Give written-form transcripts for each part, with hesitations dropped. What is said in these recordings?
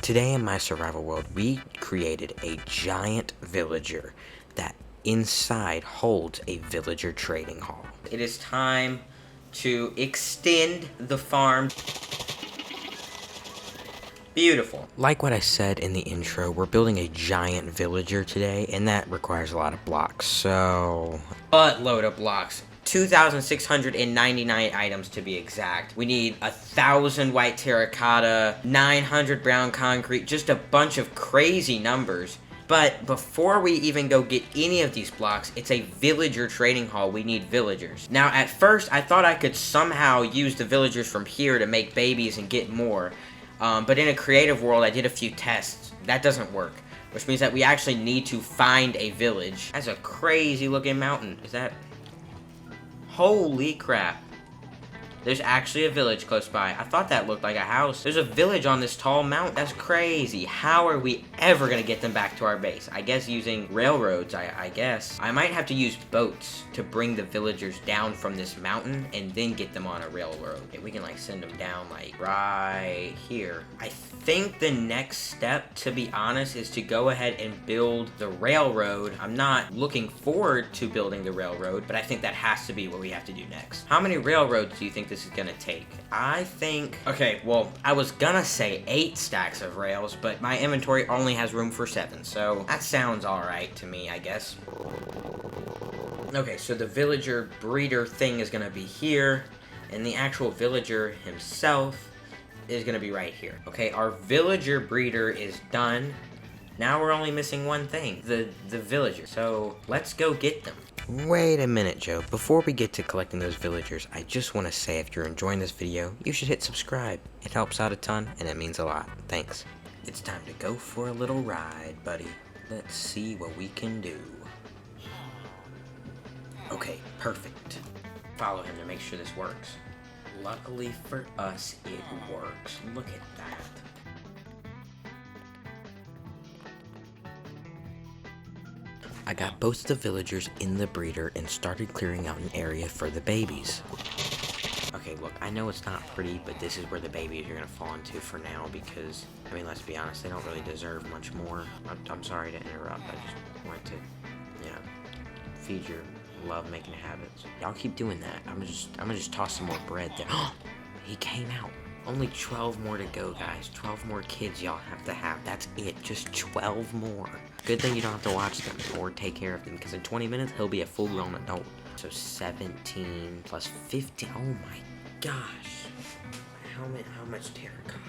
Today in my survival world, we created a giant villager that inside holds a villager trading hall. It is time to extend the farm. Beautiful. Like what I said in the intro, we're building a giant villager today, and that requires a lot of blocks, so... buttload of blocks. 2,699 items to be exact. We need 1,000 white terracotta, 900 brown concrete, just a bunch of crazy numbers. But before we even go get any of these blocks, it's a villager trading hall. We need villagers. Now, at first, I thought I could somehow use the villagers from here to make babies and get more. But in a creative world, I did a few tests. That doesn't work. Which means that we actually need to find a village. That's a crazy looking mountain. Is that... holy crap. There's actually a village close by. I thought that looked like a house. There's a village on this tall mountain. That's crazy. How are we ever gonna get them back to our base? I guess using railroads, I guess. I might have to use boats to bring the villagers down from this mountain and then get them on a railroad. Okay, we can like send them down like right here. I think the next step, to be honest, is to go ahead and build the railroad. I'm not looking forward to building the railroad, but I think that has to be what we have to do next. How many railroads do you think this is gonna take? I think... okay, well, I was gonna say 8 stacks of rails, but my inventory only has room for 7, so that sounds alright to me, I guess. Okay, so the villager breeder thing is gonna be here, and the actual villager himself is gonna be right here. Okay, our villager breeder is done. Now we're only missing one thing, the villager. So let's go get them. Wait a minute, Joe. Before we get to collecting those villagers, I just want to say if you're enjoying this video, you should hit subscribe. It helps out a ton, and it means a lot. Thanks. It's time to go for a little ride, buddy. Let's see what we can do. Okay, perfect. Follow him to make sure this works. Luckily for us, it works. Look at that. I got both of the villagers in the breeder and started clearing out an area for the babies. Okay, look, I know it's not pretty, but this is where the babies are gonna fall into for now because, I mean, let's be honest, they don't really deserve much more. I'm sorry to interrupt, I just want to, feed your love-making habits. Y'all keep doing that. I'm gonna just toss some more bread there. He came out. Only 12 more to go, guys. 12 more kids y'all have to have. That's it. Just 12 more. Good thing you don't have to watch them or take care of them, because in 20 minutes, he'll be a full-grown adult. So 17 plus 15. Oh my gosh. How much terracotta?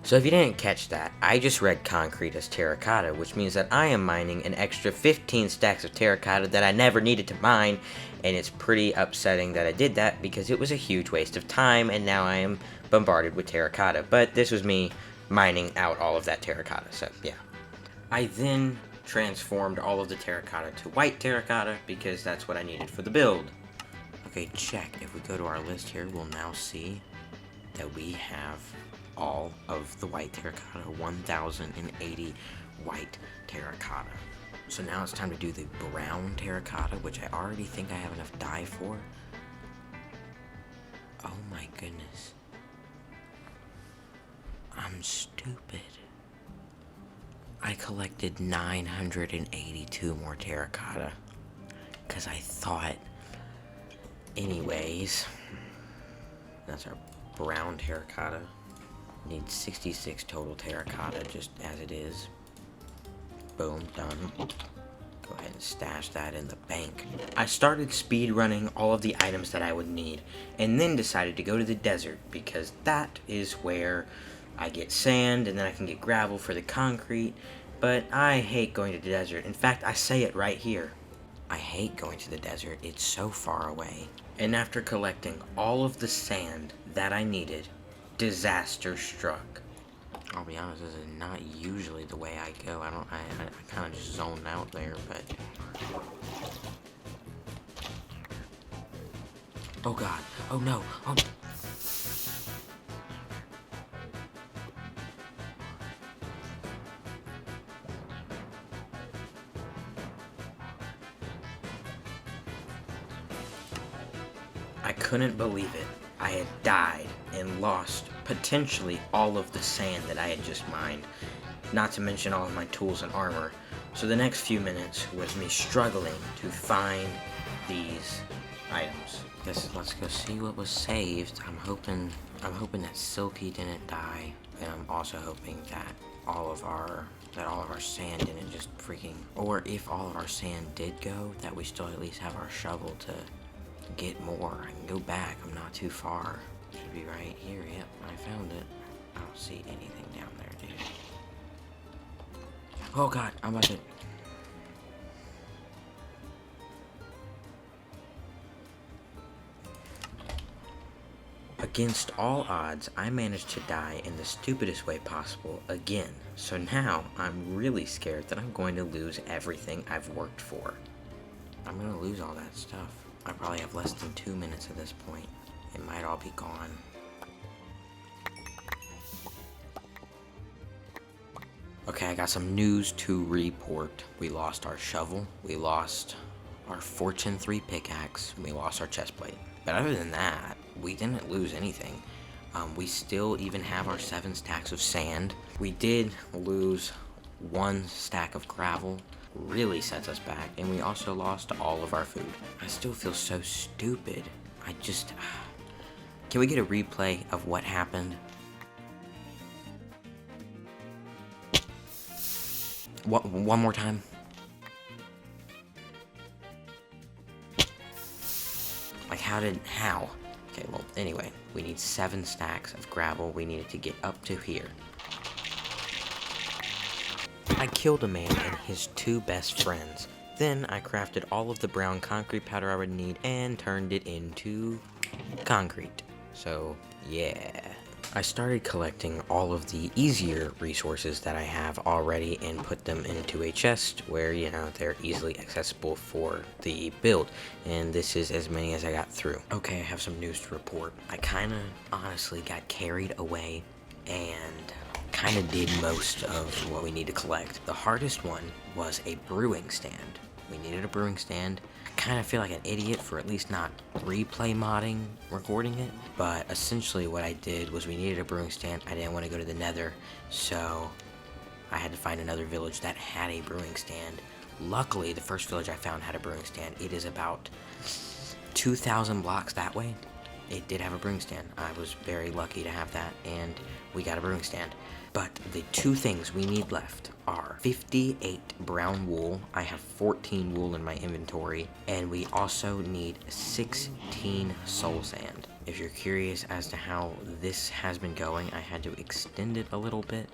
So if you didn't catch that, I just read concrete as terracotta, which means that I am mining an extra 15 stacks of terracotta that I never needed to mine, and it's pretty upsetting that I did that because it was a huge waste of time, and now I am bombarded with terracotta. But this was me mining out all of that terracotta, so yeah. I then transformed all of the terracotta to white terracotta because that's what I needed for the build. Okay, check. If we go to our list here, we'll now see that we have all of the white terracotta, 1,080 white terracotta. So now it's time to do the brown terracotta, which I already think I have enough dye for. Oh my goodness. I'm stupid. I collected 982 more terracotta because I thought, anyways, that's our brown terracotta. Need 66 total terracotta just as it is. Boom, done. Go ahead and stash that in the bank. I started speed running all of the items that I would need and then decided to go to the desert because that is where I get sand and then I can get gravel for the concrete, but I hate going to the desert. In fact, I say it right here. I hate going to the desert. It's so far away. And after collecting all of the sand that I needed, disaster struck. I'll be honest, this is not usually the way I go. I kind of just zoned out there, but... oh god. Oh no. Oh... I couldn't believe it. I had died and lost potentially all of the sand that I had just mined, not to mention all of my tools and armor. So the next few minutes was me struggling to find these items. Let's go see what was saved. I'm hoping that Silky didn't die, and I'm also hoping that all of our sand didn't just freaking, or if all of our sand did go, that we still at least have our shovel to get more. I can go back. I'm not too far. Should be right here. Yep, I found it. I don't see anything down there, dude. Oh god, I'm about to... Against all odds, I managed to die in the stupidest way possible again. So now, I'm really scared that I'm going to lose everything I've worked for. I'm gonna lose all that stuff. I probably have less than 2 minutes at this point. It might all be gone. Okay, I got some news to report. We lost our shovel, we lost our Fortune 3 pickaxe, we lost our chest plate. But other than that, we didn't lose anything. We still even have our 7 stacks of sand. We did lose 1 stack of gravel, really sets us back, and we also lost all of our food. I still feel so stupid. Can we get a replay of what happened? One more time. Like, how? Okay, well, anyway, we need 7 stacks of gravel. We needed to get up to here. I killed a man and his 2 best friends. Then I crafted all of the brown concrete powder I would need and turned it into concrete. So, yeah. I started collecting all of the easier resources that I have already and put them into a chest where, you know, they're easily accessible for the build. And this is as many as I got through. Okay, I have some news to report. I kinda honestly got carried away and kinda did most of what we need to collect. The hardest one was a brewing stand. We needed a brewing stand. I kind of feel like an idiot for at least not replay modding recording it, but essentially what I did was we needed a brewing stand. I didn't want to go to the nether, so I had to find another village that had a brewing stand. Luckily, the first village I found had a brewing stand. It is about 2,000 blocks that way. It did have a brewing stand. I was very lucky to have that, and we got a brewing stand. But the 2 things we need left are 58 brown wool. I have 14 wool in my inventory, and we also need 16 soul sand. If you're curious as to how this has been going, I had to extend it a little bit,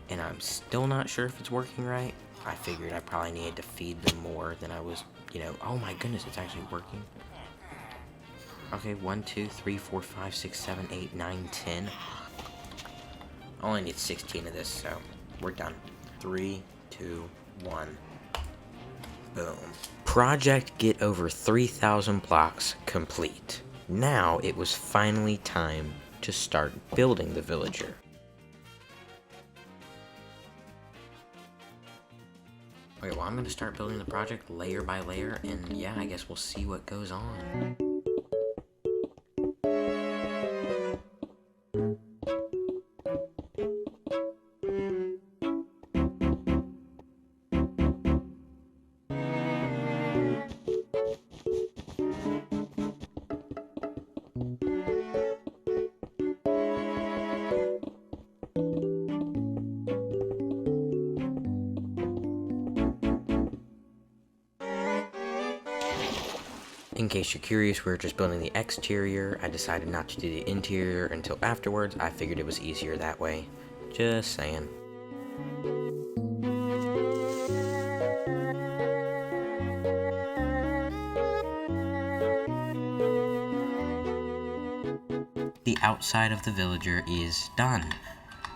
and I'm still not sure if it's working right. I figured I probably needed to feed them more than I was, you know. Oh my goodness, it's actually working. Okay, 1, 2, 3, 4, 5, 6, 7, 8, 9, 10. I only need 16 of this, so we're done. 3, 2, 1. Boom. Project Get Over 3,000 blocks complete. Now it was finally time to start building the villager. Okay, well, I'm going to start building the project layer by layer, and yeah, I guess we'll see what goes on. In case you're curious, we're just building the exterior. I decided not to do the interior until afterwards. I figured it was easier that way. Just saying. The outside of the villager is done.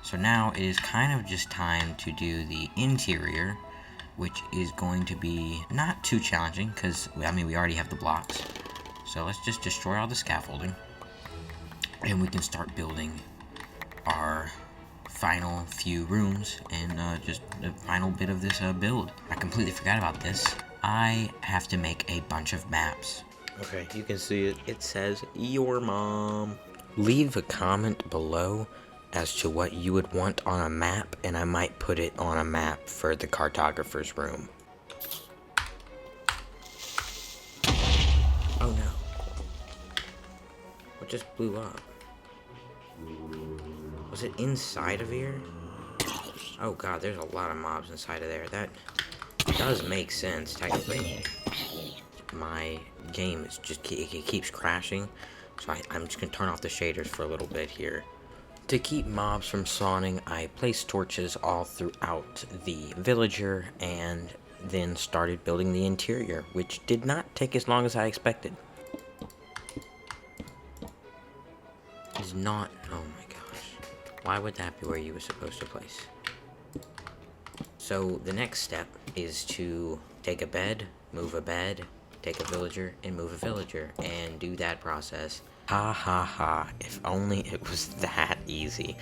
So now it is kind of just time to do the interior, which is going to be not too challenging because, I mean, we already have the blocks. So let's just destroy all the scaffolding and we can start building our final few rooms and just the final bit of this build. I completely forgot about this. I have to make a bunch of maps. Okay, you can see it. It says your mom. Leave a comment below as to what you would want on a map, and I might put it on a map for the cartographer's room. Oh no. What just blew up? Was it inside of here? Oh god, there's a lot of mobs inside of there. That does make sense, technically. My game is just, it keeps crashing, so I'm just gonna turn off the shaders for a little bit here. To keep mobs from spawning, I placed torches all throughout the villager and then started building the interior, which did not take as long as I expected. Is not, oh my gosh. Why would that be where you were supposed to place? So the next step is to take a bed, move a bed, take a villager, and move a villager, and do that process. Ha ha ha, if only it was that easy.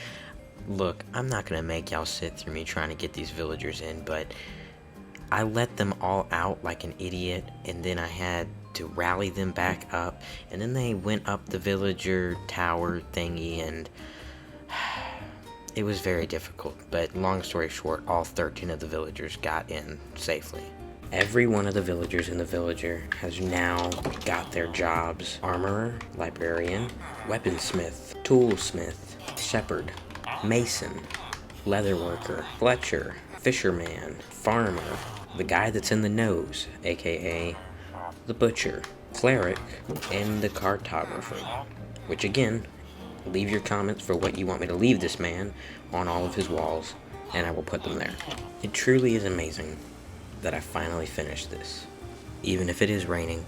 Look, I'm not gonna make y'all sit through me trying to get these villagers in, but I let them all out like an idiot, and then I had to rally them back up, and then they went up the villager tower thingy, and it was very difficult, but long story short, all 13 of the villagers got in safely. Every one of the villagers in the villager has now got their jobs: armorer, librarian, weaponsmith, toolsmith, shepherd, mason, leatherworker, fletcher, fisherman, farmer, the guy that's in the nose, aka the butcher, cleric, and the cartographer. Which again, leave your comments for what you want me to leave this man on all of his walls, and I will put them there. It truly is amazing that I finally finished this. Even if it is raining,